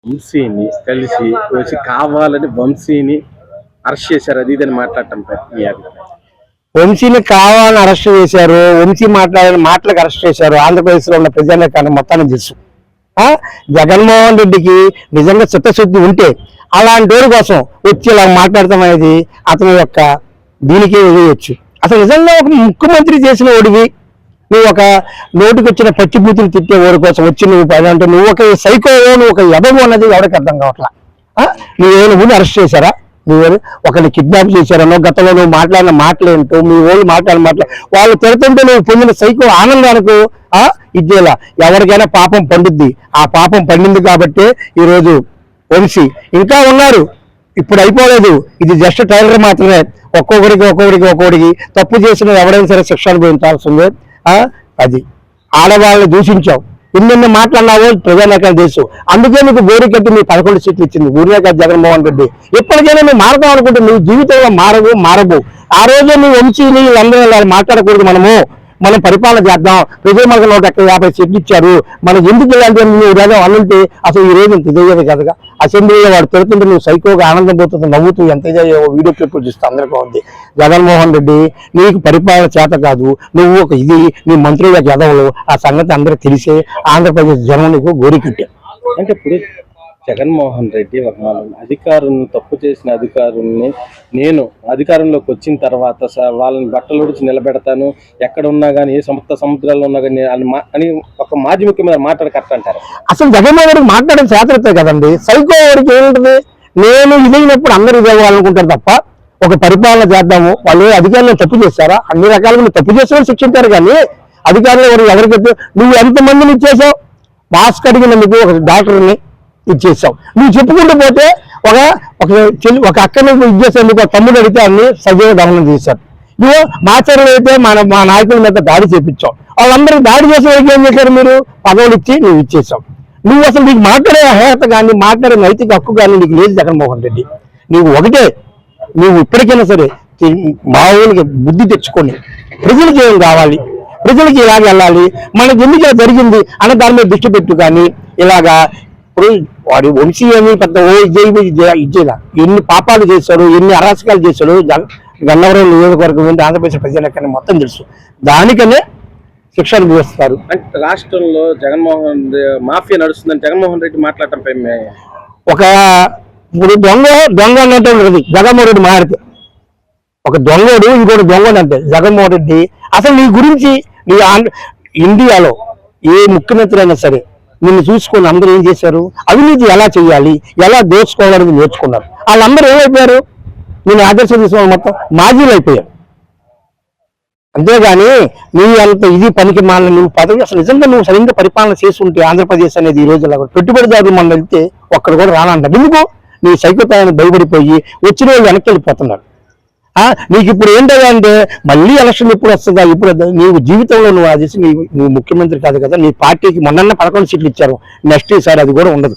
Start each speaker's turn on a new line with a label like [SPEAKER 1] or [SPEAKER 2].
[SPEAKER 1] వంశీని కలిసి వచ్చి కావాలని వంశీని అరెస్ట్ చేశారు, అది ఇదని మాట్లాడటం మీ అభిప్రాయం?
[SPEAKER 2] వంశీని కావాలని అరెస్ట్ చేశారు, వంశీ మాట్లాడిన మాటలకు అరెస్ట్ చేశారు. ఆంధ్రప్రదేశ్లో ఉన్న ప్రజానికాన్ని మొత్తాన్ని తెలుసు. జగన్మోహన్ రెడ్డికి నిజంగా చిత్తశుద్ధి ఉంటే అలాంటి వారి కోసం వచ్చి ఇలా మాట్లాడటం అనేది అతని యొక్క దీనికే వేయచ్చు. అసలు నిజంగా ఒక ముఖ్యమంత్రి చేసిన ఓడివి నువ్వు ఒక నోటికి వచ్చిన పచ్చిబూతులు తిట్టే ఓడి కోసం వచ్చి నువ్వు అంటే నువ్వు ఒక సైకో, నువ్వు ఒక ఎదవు అన్నది ఎవరికి అర్థం కావట్లా. నువ్వేమైనా ముందు అరెస్ట్ చేశారా? నువ్వు ఒకరిని కిడ్నాప్ చేశారనో, గతంలో నువ్వు మాట్లాడిన మాటలేంటో, మీ వాళ్ళు మాట్లాడిన వాళ్ళు తిడుతుంటే నువ్వు పొందిన సైకో ఆనందానికి ఇచ్చేలా ఎవరికైనా పాపం పండుద్ది. ఆ పాపం పండింది కాబట్టి ఈరోజు వంశీ ఇంకా ఉన్నారు, ఇప్పుడు అయిపోలేదు. ఇది జస్ట్ ట్రైలర్ మాత్రమే. ఒక్కొక్కడికి తప్పు చేసిన ఎవరైనా సరే శిక్ష అనుభవించాల్సిందే. అది ఆడవాళ్ళని దూషించావు, ఎన్నెన్నో మాట్లాడినావో ప్రజానేకాలు తెలుసు. అందుకే నీకు గోరి కట్టి మీ 11 సీట్లు ఇచ్చింది ఊరినేక జగన్మోహన్ రెడ్డి. ఎప్పటికైనా నువ్వు మారదాం అనుకుంటే నువ్వు జీవితంలో మారవు. ఆ రోజు నువ్వు వంశీని అందరూ మాట్లాడకూడదు. మనం పరిపాలన చేద్దాం, ప్రజలు మనకు 150 సీట్లు ఇచ్చారు, మనం ఎందుకు ఇలాంటి నువ్వు అనుంటే అసలు ఈ రోజు ఇంత ఇదయ్యేది కదగా. అసెంబ్లీలో వాడు తిరుగుతుంటే నువ్వు సైకోగా ఆనందం పోతుంది, నవ్వుతూ ఎంత ఇదయ్యో వీడియో క్లిప్లు చూస్తే అందరికీ ఉంది. జగన్మోహన్ రెడ్డి నీకు పరిపాలన చేత కాదు, నువ్వు ఒక నీ మంత్రులకు ఎదవలు, ఆ సంగతి అందరికీ తెలిసే ఆంధ్రప్రదేశ్ జనం నీకు గోరికట్టారు.
[SPEAKER 1] అంటే ఇప్పుడు జగన్మోహన్ రెడ్డి ఒక అధికారులను తప్పు చేసిన అధికారుల్ని నేను అధికారంలోకి వచ్చిన తర్వాత వాళ్ళని బట్టలు ఉడిచి నిలబెడతాను, ఎక్కడ ఉన్నా కానీ ఏ సముద్రాల్లో ఉన్నా కానీ అని ఒక మాజీ ముఖ్యమంత్రి మాట్లాడకట్ట అంటారు.
[SPEAKER 2] అసలు జగన్మోహన్ రెడ్డి మాట్లాడే చేతలతో కదండి. సైకో వాడికి ఏముంటుంది? నేను ఇదైనప్పుడు అందరూ ఇవ్వాలనుకుంటారు తప్ప ఒక పరిపాలన చేద్దాము. వాళ్ళు అధికారులు తప్పు చేస్తారా? అన్ని రకాలుగా తప్పు చేసిన శిక్షించారు, కానీ అధికారులు ఎవరికైతే నువ్వు ఎంతమందిని ఇచ్చేసావు? మాస్క్ అడిగినందుకు ఒక డాక్టర్ని ఇచ్చేసావు. నువ్వు చెప్పుకుంటూ పోతే ఒక అక్కని ఇచ్చేసేందుకు ఒక తమ్ముడు అడిగితే అన్ని సజీవ దమనం చేశారు. నువ్వు మాచర్లు అయితే మా నాయకుల మీద దాడి చేపించావు. వాళ్ళందరూ దాడి చేసే వరకు ఏం చేశారు? మీరు పదవులు ఇచ్చి నువ్వు ఇచ్చేసావు. నువ్వు అసలు నీకు మాట్లాడే అర్హత కానీ మాట్లాడే నైతిక హక్కు కానీ నీకు లేదు జగన్మోహన్ రెడ్డి. నువ్వు ఇప్పటికైనా సరే మామూలుగా బుద్ధి తెచ్చుకొని ప్రజలకి ఏం కావాలి, ప్రజలకి ఇలాగ వెళ్ళాలి, మనకి ఎందుకు జరిగింది అన్న దాని మీద దృష్టి పెట్టు. కానీ ఇలాగా వాడు వంశీ అని పెద్ద ఇచ్చేలా ఎన్ని పాపాలు చేశాడు, ఎన్ని అరాచకాలు చేశాడు గన్నవరం నియోజకవర్గం నుండి ఆంధ్రప్రదేశ్ ప్రజలకన్నా మొత్తం తెలుసు. దానికనే శిక్ష అనుభవిస్తారు.
[SPEAKER 1] అంటే రాష్ట్రంలో జగన్మోహన్ మాఫియా నడుస్తుందని జగన్మోహన్ రెడ్డి మాట్లాడటంపై
[SPEAKER 2] ఇప్పుడు దొంగ అన్నట్టు ఉంటుంది. జగన్మోహన్ రెడ్డి మారితే ఒక దొంగడు ఇంకోటి దొంగడు అంటే జగన్మోహన్ రెడ్డి అసలు నీ గురించి ఇండియాలో ఏ ముఖ్యమంత్రి అయినా సరే నిన్ను చూసుకొని అందరూ ఏం చేశారు? అవినీతి ఎలా చేయాలి, ఎలా దోచుకోవాలని నేర్చుకున్నారు. వాళ్ళందరూ ఏమైపోయారు? నేను ఆదర్శం తీసుకోవాలి మొత్తం మాజీలు అయిపోయారు. అంతేగాని నీ అంత ఇది పనికి మాల నువ్వు పదవి అసలు నిజంగా నువ్వు సరిగ్గా పరిపాలన చేస్తుంటే ఆంధ్రప్రదేశ్ అనేది ఈ రోజుల్లో పెట్టుబడిదారులు మనం వెళ్తే ఒక్కడు కూడా రానంటారు. ఎందుకు? నీ సైకోతాన్ని భయపడిపోయి వచ్చిన వాళ్ళు వెనక్కి వెళ్ళిపోతున్నారు. నీకు ఇప్పుడు ఏంటంటే మళ్ళీ ఎలక్షన్ ఎప్పుడు వస్తుందా? ఇప్పుడు నీవు జీవితంలో నువ్వు అది నువ్వు ముఖ్యమంత్రి కాదు కదా, నీ పార్టీకి మొన్న 11 సీట్లు ఇచ్చారు, నెక్స్ట్ ఈసారి అది కూడా ఉండదు.